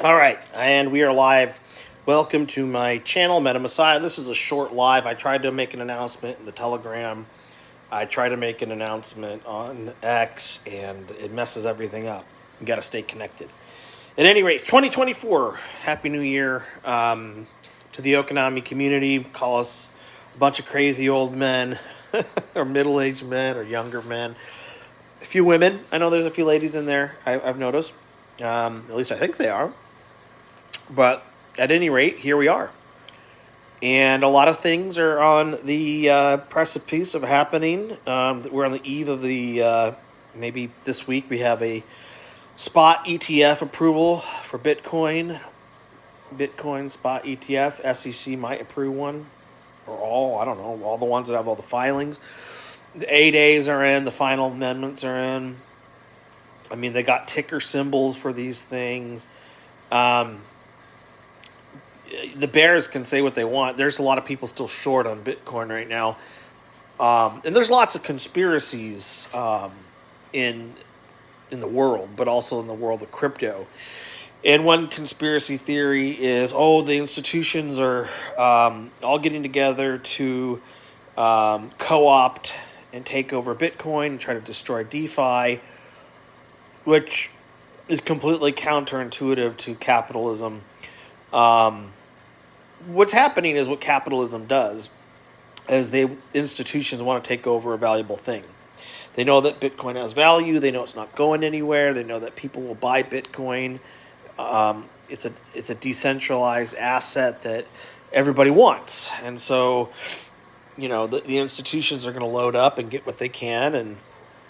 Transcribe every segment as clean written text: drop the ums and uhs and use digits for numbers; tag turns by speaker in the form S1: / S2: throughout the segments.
S1: All right, and we are live. Welcome to my channel, Meta Messiah. This is a short live. I tried to make an announcement in the Telegram. I tried to make an announcement on X, and it messes everything up. You got to stay connected. At any rate, 2024. Happy New Year to the Okinami community. Call us a bunch of crazy old men, or middle-aged men, or younger men. A few women. I know there's a few ladies in there. I've noticed. At least I think they are. But at any rate, here we are. And a lot of things are on the precipice of happening. We're on the eve of the, maybe this week, we have a spot ETF approval for Bitcoin. Bitcoin spot ETF. SEC might approve one. Or all, I don't know, all the ones that have all the filings. The A days are in, the final amendments are in. I mean, they got ticker symbols for these things. The bears can say what they want. There's a lot of people still short on Bitcoin right now. And there's lots of conspiracies in the world, but also in the world of crypto. And one conspiracy theory is, the institutions are all getting together to co-opt and take over Bitcoin and try to destroy DeFi, which is completely counterintuitive to capitalism. What's happening is what capitalism does, is institutions want to take over a valuable thing. They know that Bitcoin has value. They know it's not going anywhere. They know that people will buy Bitcoin. It's a decentralized asset that everybody wants, and so the institutions are going to load up and get what they can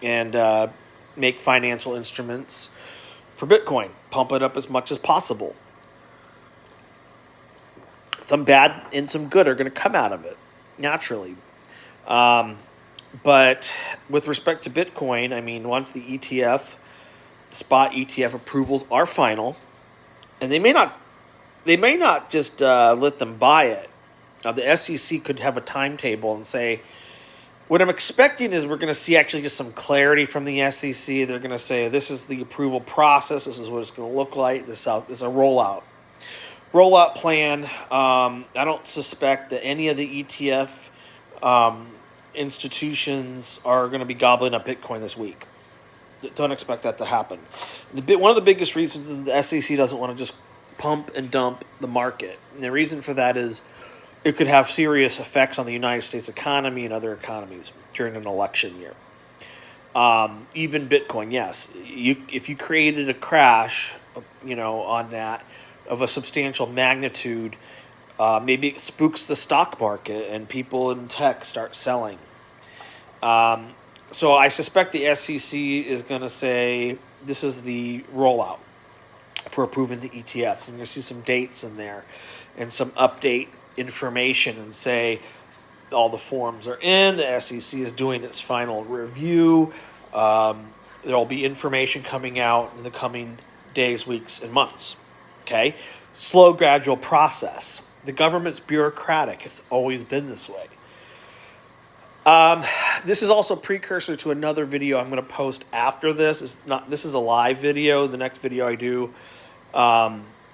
S1: and make financial instruments for Bitcoin, pump it up as much as possible. Some bad and some good are going to come out of it, naturally. But with respect to Bitcoin, I mean, once the spot ETF approvals are final, and they may not just let them buy it. The SEC could have a timetable and say, what I'm expecting is we're going to see actually just some clarity from the SEC. They're going to say, this is the approval process. This is what it's going to look like. This is a rollout plan. I don't suspect that any of the ETF institutions are going to be gobbling up Bitcoin this week. Don't expect that to happen. One of the biggest reasons is the SEC doesn't want to just pump and dump the market. And the reason for that is it could have serious effects on the United States economy and other economies during an election year. Even Bitcoin, yes. If you created a crash, on that, of a substantial magnitude, maybe it spooks the stock market and people in tech start selling. So I suspect the SEC is going to say this is the rollout for approving the ETFs. And you're going to see some dates in there and some update information and say all the forms are in, the SEC is doing its final review. There'll be information coming out in the coming days, weeks, and months. Okay? Slow, gradual process. The government's bureaucratic. It's always been this way. This is also a precursor to another video I'm going to post after this. This is a live video. The next video I do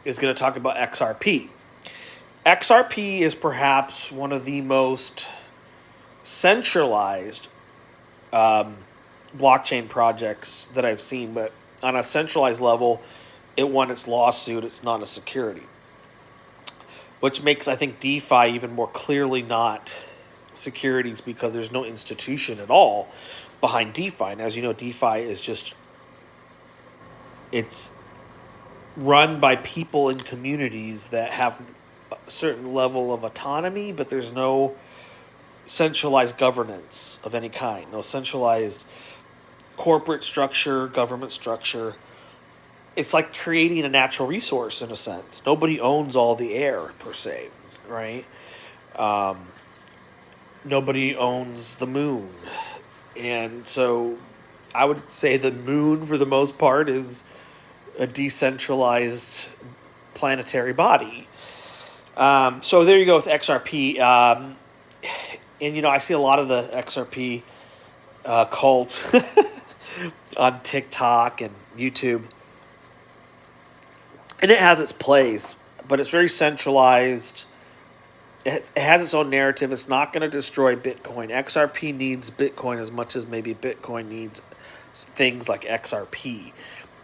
S1: is going to talk about XRP. XRP is perhaps one of the most centralized blockchain projects that I've seen, but on a centralized level, it won its lawsuit. It's not a security, which makes, I think, DeFi even more clearly not securities because there's no institution at all behind DeFi. And as you know, DeFi is it's run by people in communities that have a certain level of autonomy, but there's no centralized governance of any kind, no centralized corporate structure, government structure. It's like creating a natural resource in a sense. Nobody owns all the air per se, right? Nobody owns the moon. And so I would say the moon, for the most part, is a decentralized planetary body. So there you go with XRP. And, I see a lot of the XRP cult on TikTok and YouTube. and it has its place, but it's very centralized. It has its own narrative. It's not going to destroy Bitcoin. XRP needs Bitcoin as much as maybe Bitcoin needs things like XRP.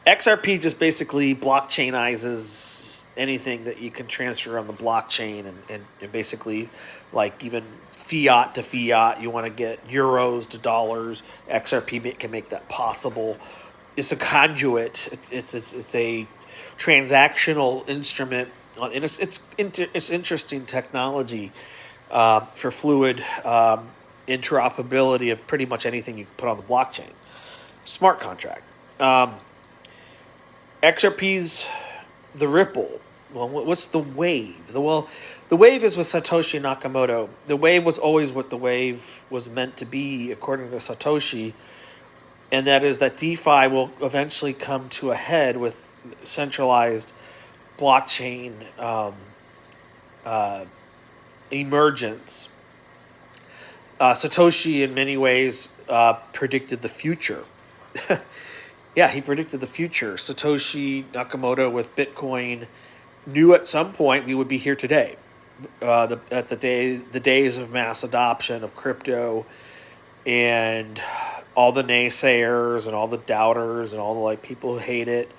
S1: XRP just basically blockchainizes anything that you can transfer on the blockchain, and basically, like, even fiat to fiat, you want to get euros to dollars, XRP can make that possible. It's a conduit. It's a transactional instrument, and it's interesting technology for fluid interoperability of pretty much anything you can put on the blockchain. Smart contract. XRP's the Ripple. Well, what's the wave? The wave is with Satoshi Nakamoto. The wave was always what the wave was meant to be, according to Satoshi, and that is that DeFi will eventually come to a head with centralized blockchain emergence. Satoshi, in many ways, predicted the future. Yeah, he predicted the future. Satoshi Nakamoto with Bitcoin knew at some point we would be here today. The days of mass adoption of crypto, and all the naysayers and all the doubters and all the people who hate it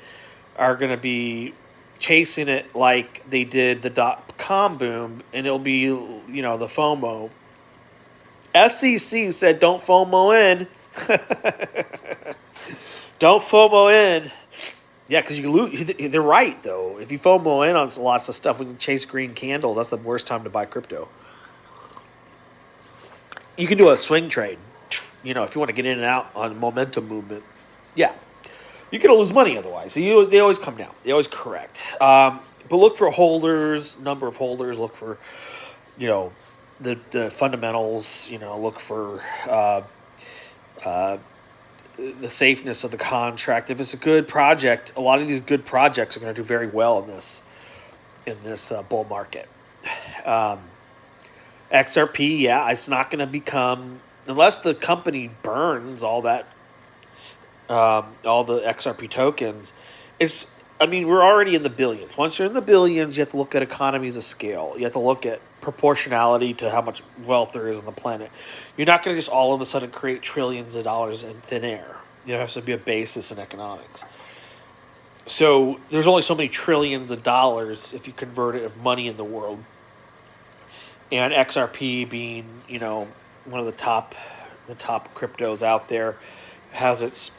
S1: are going to be chasing it like they did the .com boom, and it'll be, the FOMO. SEC said don't FOMO in. Don't FOMO in. Yeah, because you lose. They're right, though. If you FOMO in on lots of stuff, we can chase green candles. That's the worst time to buy crypto. You can do a swing trade, if you want to get in and out on momentum movement. Yeah. You're going to lose money otherwise. So they always come down. They always correct. But look for holders, number of holders. Look for, the fundamentals. Look for the safeness of the contract. If it's a good project, a lot of these good projects are going to do very well in this bull market. XRP, yeah, it's not going to become, unless the company burns all the XRP tokens. We're already in the billions. Once you're in the billions, you have to look at economies of scale. You have to look at proportionality to how much wealth there is on the planet. You're not going to just all of a sudden create trillions of dollars in thin air. There has to be a basis in economics. So there's only so many trillions of dollars, if you convert it, of money in the world. And XRP being, one of the top cryptos out there, has its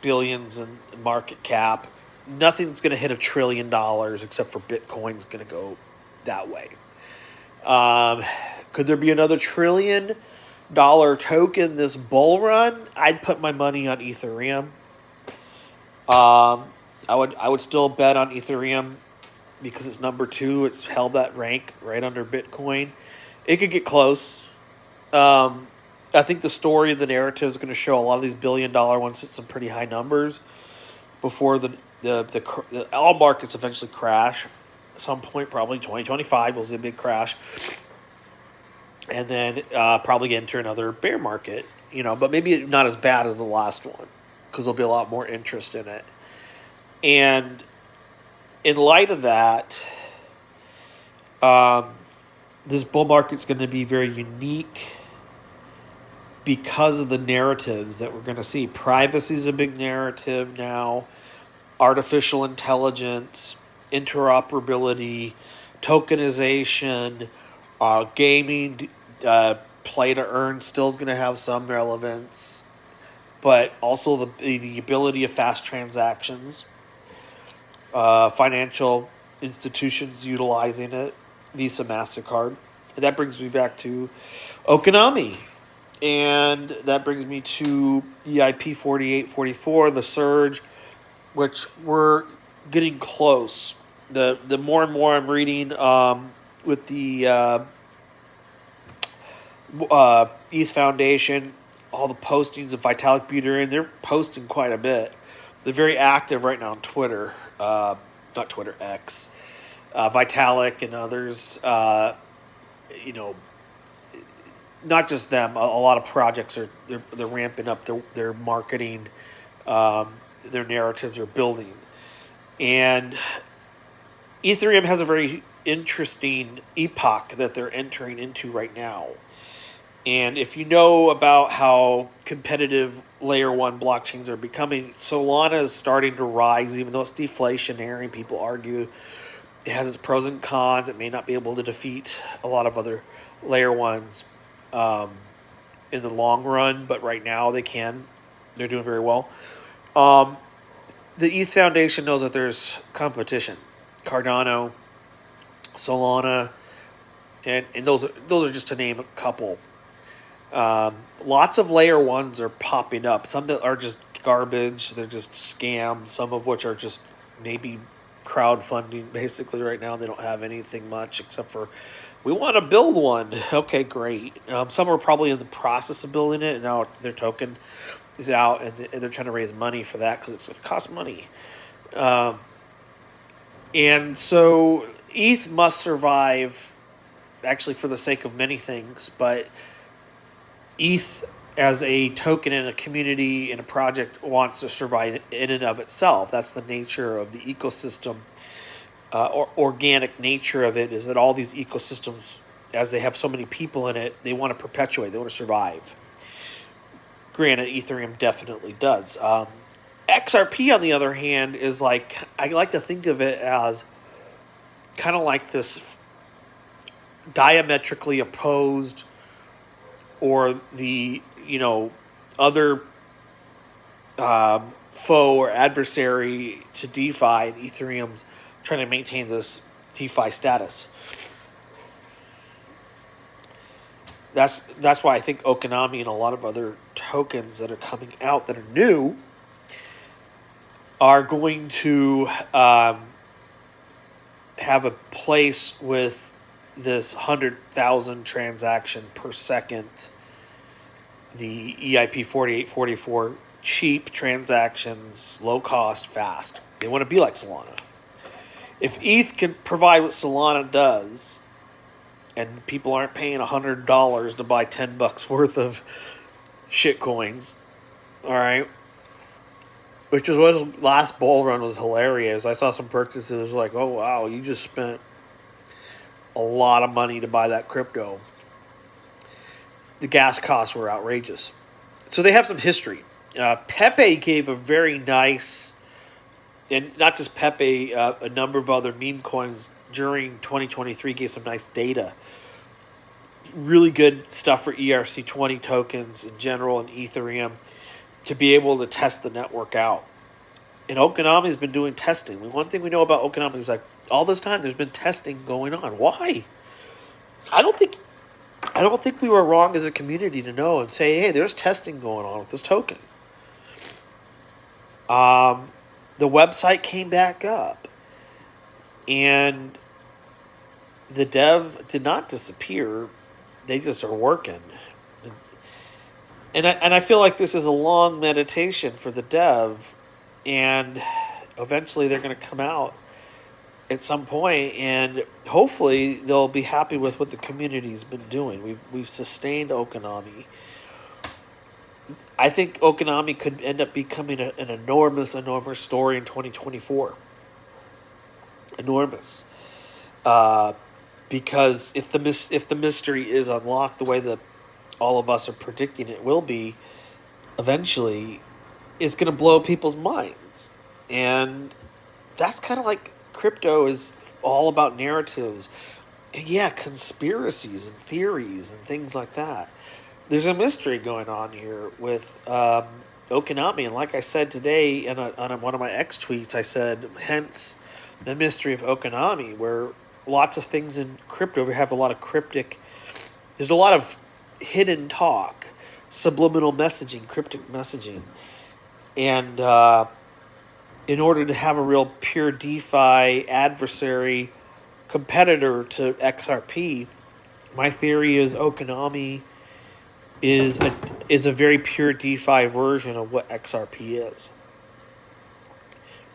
S1: billions in market cap. Nothing's going to hit $1 trillion except for Bitcoin's going to go that way. Could there be another $1 trillion token this bull run? I'd put my money on Ethereum. I would still bet on Ethereum because it's number 2. It's held that rank right under Bitcoin. It could get close. I think the story, the narrative is going to show a lot of these $1 billion ones hit some pretty high numbers before the all markets eventually crash. At some point, probably 2025, we'll see a big crash. And then probably enter another bear market, but maybe not as bad as the last one because there'll be a lot more interest in it. And in light of that, this bull market's going to be very unique because of the narratives that we're going to see. Privacy is a big narrative now. Artificial intelligence, interoperability, tokenization, gaming, play to earn still is going to have some relevance, but also the ability of fast transactions, financial institutions utilizing it, Visa, MasterCard. And that brings me back to Okinami. And that brings me to EIP 4844, the surge, which we're getting close. The more and more I'm reading with the ETH Foundation, all the postings of Vitalik Buterin, they're posting quite a bit. They're very active right now on Twitter, not Twitter, X. Vitalik and others, not just them. A lot of projects they're ramping up their marketing. Their narratives are building, and Ethereum has a very interesting epoch that they're entering into right now. And if you know about how competitive layer one blockchains are becoming, Solana is starting to rise, even though it's deflationary. People argue it has its pros and cons. It may not be able to defeat a lot of other layer ones in the long run, but right now they can. They're doing very well. The ETH Foundation knows that there's competition. Cardano, Solana, and those are just to name a couple. Lots of layer ones are popping up. Some that are just garbage. They're just scams. Some of which are just maybe crowdfunding basically right now. They don't have anything much except for, we want to build one. Okay, great. Some are probably in the process of building it, and now their token is out, and they're trying to raise money for that because it costs money. And so ETH must survive, actually for the sake of many things, but ETH as a token in a community, in a project, wants to survive in and of itself. That's the nature of the ecosystem, or organic nature of it, is that all these ecosystems, as they have so many people in it, they want to perpetuate, they want to survive. Granted, Ethereum definitely does. XRP, on the other hand, is like, I like to think of it as kind of like this diametrically opposed, or the, other foe or adversary to DeFi, and Ethereum's trying to maintain this DeFi status. That's why I think Okinami and a lot of other tokens that are coming out that are new are going to have a place with this 100,000 transaction per second, the EIP 4844, cheap transactions, low cost, fast. They want to be like Solana. If ETH can provide what Solana does, and people aren't paying $100 to buy $10 worth of shit coins, all right, which is what his last bull run was hilarious. I saw some purchases like, oh wow, you just spent a lot of money to buy that crypto. The gas costs were outrageous. So they have some history. Pepe gave a very nice, and not just Pepe, a number of other meme coins during 2023 gave some nice data. Really good stuff for ERC20 tokens in general and Ethereum to be able to test the network out. And Okinami has been doing testing. One thing we know about Okinami is like all this time there's been testing going on. Why? I don't think we were wrong as a community to know and say, hey, there's testing going on with this token. The website came back up, and the dev did not disappear. They just are working. And I feel like this is a long meditation for the dev, and eventually they're going to come out at some point, and hopefully they'll be happy with what the community's been doing. We've sustained Okinami. I think Okinami could end up becoming an enormous story in 2024. Enormous. Because if the mystery is unlocked the way that all of us are predicting it will be, eventually it's going to blow people's minds. And that's kind of like crypto is all about narratives. And yeah, conspiracies and theories and things like that. There's a mystery going on here with Okinami. And like I said today on one of my X tweets, I said, hence the mystery of Okinami, where lots of things in crypto, we have a lot of cryptic, there's a lot of hidden talk, subliminal messaging, cryptic messaging. And in order to have a real pure DeFi adversary competitor to XRP, my theory is Okinami is a very pure DeFi version of what XRP is.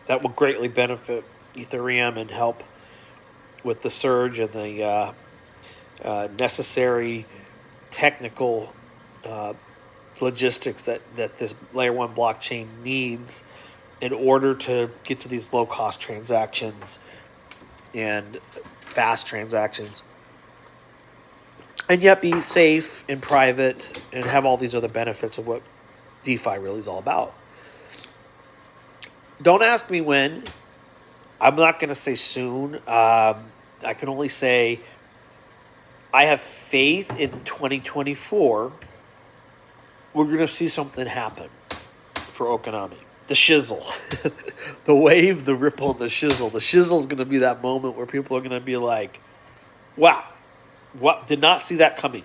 S1: That will greatly benefit Ethereum and help with the surge and the necessary technical logistics that this layer one blockchain needs in order to get to these low cost transactions and fast transactions, and yet be safe and private and have all these other benefits of what DeFi really is all about. Don't ask me when. I'm not going to say soon. I can only say I have faith in 2024 we're going to see something happen for Okinami. The shizzle. The wave, the ripple, and the shizzle. The shizzle is going to be that moment where people are going to be like, wow, what? Did not see that coming.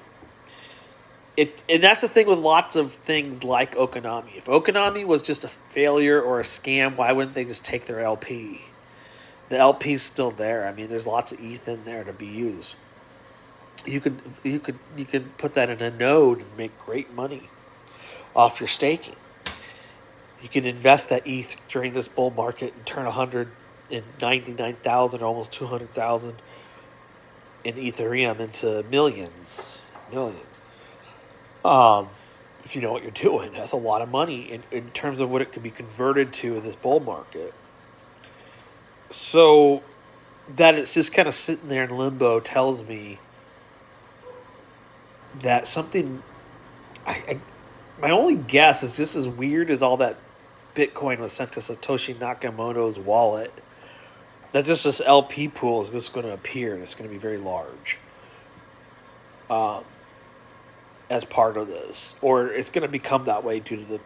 S1: And that's the thing with lots of things like Okinami. If Okinami was just a failure or a scam, why wouldn't they just take their LP? The LP's still there. I mean, there's lots of ETH in there to be used. You could put that in a node and make great money off your staking. You can invest that ETH during this bull market and turn 199,000, almost 200,000 in Ethereum into millions. If you know what you're doing, that's a lot of money in terms of what it could be converted to in this bull market. So that it's just kind of sitting there in limbo tells me that something. My only guess is just as weird as all that Bitcoin was sent to Satoshi Nakamoto's wallet, that just this LP pool is just going to appear and it's going to be very large as part of this. Or it's going to become that way due to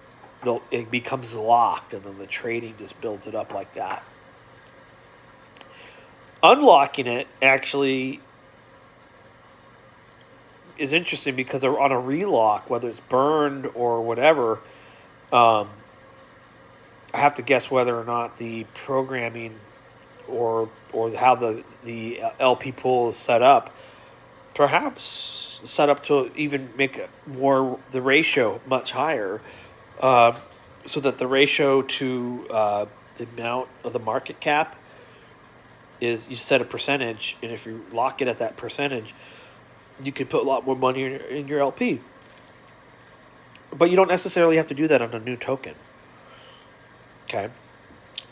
S1: it becomes locked and then the trading just builds it up like that. Unlocking it actually is interesting because on a relock, whether it's burned or whatever, I have to guess whether or not the programming or how the LP pool is set up, perhaps set up to even make the ratio much higher, so that the ratio to the amount of the market cap is, you set a percentage, and if you lock it at that percentage, you can put a lot more money in your LP. But you don't necessarily have to do that on a new token. Okay?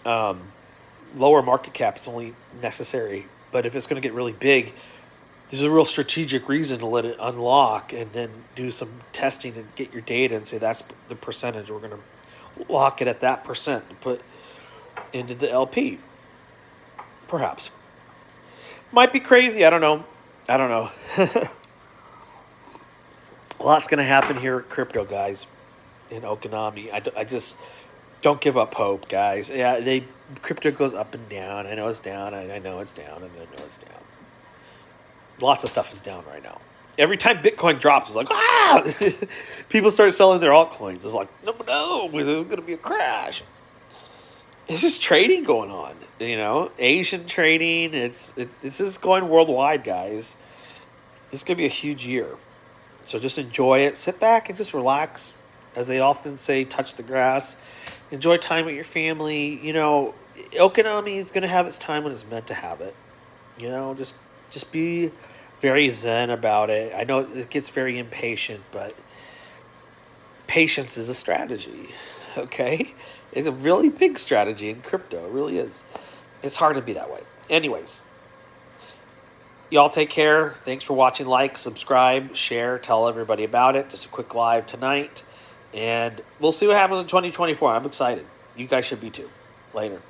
S1: Lower market cap is only necessary, but if it's going to get really big, there's a real strategic reason to let it unlock and then do some testing and get your data and say that's the percentage. We're going to lock it at that percent and put into the LP. Perhaps. Might be crazy. I don't know. A lot's going to happen here at crypto, guys, in Okinami. I just don't give up hope, guys. Yeah, crypto goes up and down. I know it's down. I know it's down. And I know it's down. Lots of stuff is down right now. Every time Bitcoin drops, it's like, people start selling their altcoins. It's like, no, there's going to be a crash. It's just trading going on, Asian trading. It's just going worldwide, guys. It's going to be a huge year. So just enjoy it. Sit back and just relax. As they often say, touch the grass. Enjoy time with your family. Okinami is going to have its time when it's meant to have it. Just be very zen about it. I know it gets very impatient, but patience is a strategy, okay? It's a really big strategy in crypto. It really is. It's hard to be that way. Anyways, y'all take care. Thanks for watching. Like, subscribe, share, tell everybody about it. Just a quick live tonight. And we'll see what happens in 2024. I'm excited. You guys should be too. Later.